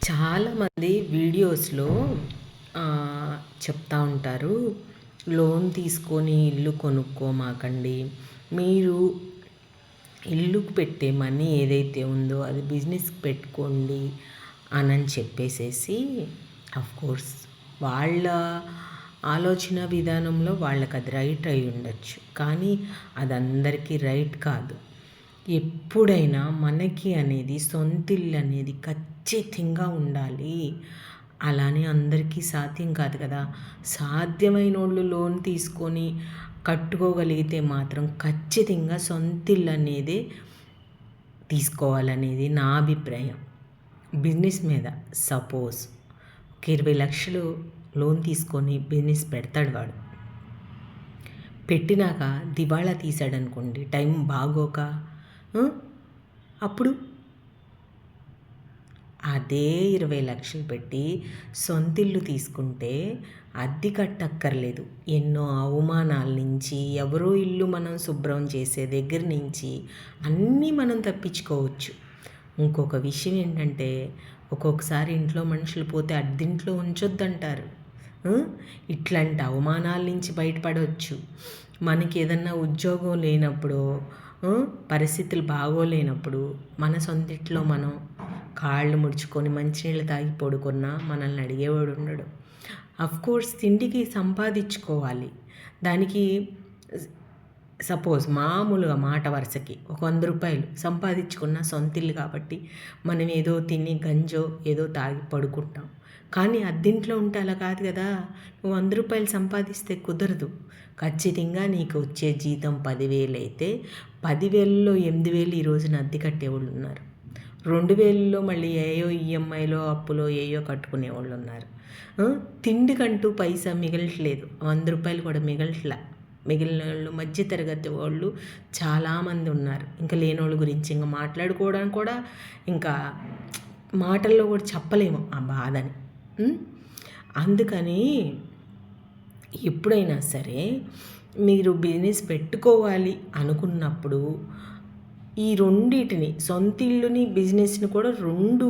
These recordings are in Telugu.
చాలామంది వీడియోస్‌లో చెప్తా ఉంటారు. లోన్ తీసుకొని ఇల్లు కొనుక్కోమాకండి. మీరు ఇల్లుకు పెట్టే మనీ ఏదైతే ఉందో అది బిజినెస్‌కి పెట్టుకోండి అనని చెప్పేసేసి ఆఫ్‌కోర్స్ వాళ్ళ ఆలోచన విధానంలో వాళ్ళకది రైట్ అయి ఉండొచ్చు. కానీ అదందరికీ రైట్ కాదు. ఎప్పుడైనా మనకి అనేది సొంతిల్లు అనేది ఖచ్చితంగా ఉండాలి. అలానే అందరికీ సాధ్యం కాదు కదా! సాధ్యమైనోళ్ళు లోన్ తీసుకొని కట్టుకోగలిగితే మాత్రం ఖచ్చితంగా సొంతిల్లు అనేది తీసుకోవాలనేది నా అభిప్రాయం. బిజినెస్ మీద సపోజ్ ఒక 20,00,000 లోన్ తీసుకొని బిజినెస్ పెడతాడు వాడు. పెట్టినాక దివాళా తీసాడనుకోండి టైం బాగోక అప్పుడు అదే 20,00,000 పెట్టి సొంతిల్లు తీసుకుంటే అద్దె కట్టక్కర్లేదు. ఎన్నో అవమానాల నుంచి, ఎవరో ఇల్లు మనం శుభ్రం చేసే దగ్గర నుంచి అన్నీ మనం తప్పించుకోవచ్చు. ఇంకొక విషయం ఏంటంటే ఒక్కొక్కసారి ఇంట్లో మనుషులు పోతే అద్దింట్లో ఉంచొద్దంటారు. ఇట్లాంటి అవమానాల నుంచి బయటపడవచ్చు. మనకి ఏదన్నా ఉద్యోగం లేనప్పుడు, పరిస్థితులు బాగోలేనప్పుడు మన సొంతింట్లో మనం కాళ్ళు ముడుచుకొని మంచినీళ్ళు తాగి పడుకున్నా మనల్ని అడిగేవాడు ఉండడు. అఫ్కోర్స్ తిండికి సంపాదించుకోవాలి. దానికి సపోజ్ మామూలుగా మాట వరుసకి ఒక 100 రూపాయలు సంపాదించుకున్న సొంతిల్లు కాబట్టి మనం ఏదో తిని గంజో ఏదో తాగి పడుకుంటాం. కానీ అద్దింట్లో ఉంటే అలా కాదు కదా! నువ్వు 100 రూపాయలు సంపాదిస్తే కుదరదు. ఖచ్చితంగా నీకు వచ్చే జీతం 10,000 అయితే 10,000లో 8,000 ఈ రోజున అద్దె కట్టేవాళ్ళు ఉన్నారు. 2,000లో మళ్ళీ ఏయో ఈఎంఐలో అప్పులో ఏయో కట్టుకునేవాళ్ళు ఉన్నారు. తిండికంటూ పైసా మిగలట్లేదు. 100 రూపాయలు కూడా మిగిలిన వాళ్ళు మధ్య తరగతి వాళ్ళు చాలామంది ఉన్నారు. ఇంకా లేనోళ్ళ గురించి ఇంకా మాట్లాడుకోవడానికి కూడా ఇంకా మాటల్లో కూడా చెప్పలేము ఆ బాధని. అందుకని ఎప్పుడైనా సరే మీరు బిజినెస్ పెట్టుకోవాలి అనుకున్నప్పుడు ఈ రెండిటిని సొంతిల్లుని బిజినెస్ని కూడా రెండు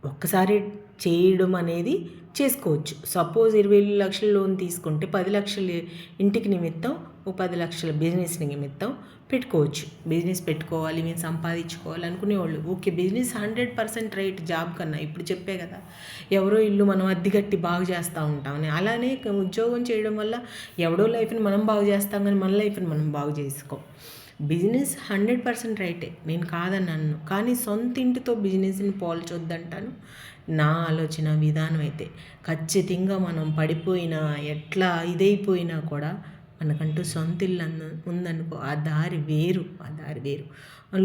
ఒక్కసారి చేయడం అనేది చేసుకోవచ్చు. సపోజ్ 20,00,000 లోన్ తీసుకుంటే 10,00,000 ఇంటికి నిమిత్తం, ఓ 10,00,000 బిజినెస్ నిమిత్తం పెట్టుకోవచ్చు. బిజినెస్ పెట్టుకోవాలి, మేము సంపాదించుకోవాలి అనుకునేవాళ్ళు ఓకే. బిజినెస్ 100% రైట్ జాబ్ కన్నా. ఇప్పుడు చెప్పే కదా, ఎవరో ఇల్లు మనం అద్దె కట్టి బాగు చేస్తూ ఉంటామని. అలానే ఉద్యోగం చేయడం వల్ల ఎవడో లైఫ్ని మనం బాగు చేస్తాం కానీ మన లైఫ్ని మనం బాగు చేసుకోం. బిజినెస్ 100% రైటే, నేను కాదన్నాను. కానీ సొంత ఇంటితో బిజినెస్ని పోల్చొద్దంటాను. నా ఆలోచన విధానం అయితే ఖచ్చితంగా మనం పడిపోయినా ఎట్లా ఇదైపోయినా కూడా మనకంటూ సొంత ఇల్లు ఉందనుకో, ఆ దారి వేరు.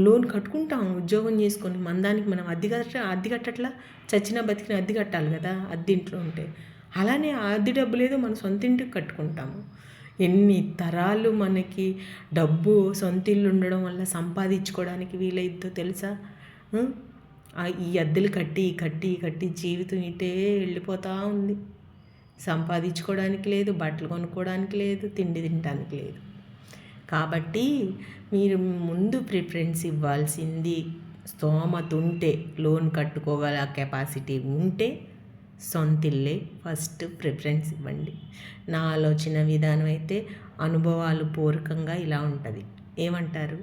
లోన్ కట్టుకుంటాం ఉద్యోగం చేసుకొని, మన దానికి మనం అద్దె కట్టట్లా, చచ్చినా బతికినా అద్దె కట్టాలి కదా అద్దె ఇంట్లో ఉంటే. అలానే ఆ అద్దె డబ్బు లేదో మన సొంత ఇంటికి కట్టుకుంటాము. ఎన్ని తరాలు మనకి డబ్బు సొంత ఇల్లు ఉండడం వల్ల సంపాదించుకోవడానికి వీలైద్దో తెలుసా? ఈ అద్దెలు కట్టి జీవితం ఇటే వెళ్ళిపోతూ ఉంది. సంపాదించుకోవడానికి లేదు, బట్టలు కొనుక్కోవడానికి లేదు, తిండి తినడానికి లేదు. కాబట్టి మీరు ముందు ప్రిఫరెన్స్ ఇవ్వాల్సింది స్తోమత ఉంటే, లోన్ కట్టుకోగల కెపాసిటీ ఉంటే సొంతిల్లే ఫస్ట్ ప్రిఫరెన్స్ ఇవ్వండి. నా ఆలోచన విధానం అయితే అనుభవాలు పూర్వకంగా ఇలా ఉంటుంది. ఏమంటారు?